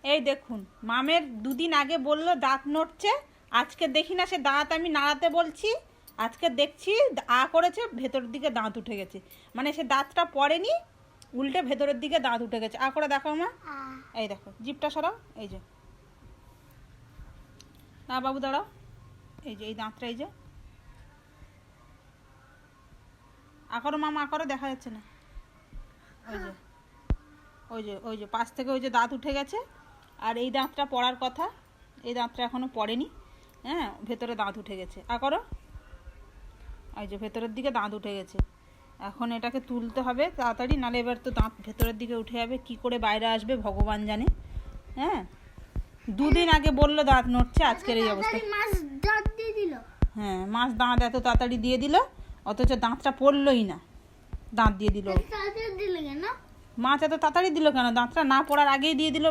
এই দেখুন, মামের দুদিন আগে বললো দাঁত নড়ছে, আজকে দেখি না সে দাঁত আমি নাড়াতে বলছি, আজকে দেখছি করেছে, ভেতরের দিকে দাঁত উঠে গেছে। মানে সে দাঁতটা পড়েনি, উল্টে ভেতরের দিকে দাঁত উঠে গেছে। করে দেখো মা, এই দেখো জিভটা সরাও, এই যে না বাবু দাঁড়াও, এই যে এই দাঁতটা, এই যে করো মামা, করো, দেখা যাচ্ছে না, ওই যে ওই যে ওই যে পাশ থেকে ওই যে দাঁত উঠে গেছে। আর এই দাঁতটা পড়ার কথা, এই দাঁতটা এখনো পড়েনি, হ্যাঁ, ভেতরে দাঁত উঠে গেছে। করো, ওই যে ভেতরের দিকে দাঁত উঠে গেছে। এখন এটাকে তুলতে হবে তাড়াতাড়ি, নাহলে এবার তো দাঁত ভেতরের দিকে উঠে যাবে, কি করে বাইরে আসবে ভগবান জানে। হ্যাঁ, দুদিন আগে বললো দাঁত নড়ছে, আজকের এই অবস্থা। হ্যাঁ, মাছ দাঁত এত তাড়াতাড়ি দিয়ে দিল, অথচ দাঁতটা পড়লোই না, দাঁত দিয়ে দিল। মাছ এত তাড়াতাড়ি দিল কেন? দাঁতটা না পড়ার আগেই দিয়ে দিল।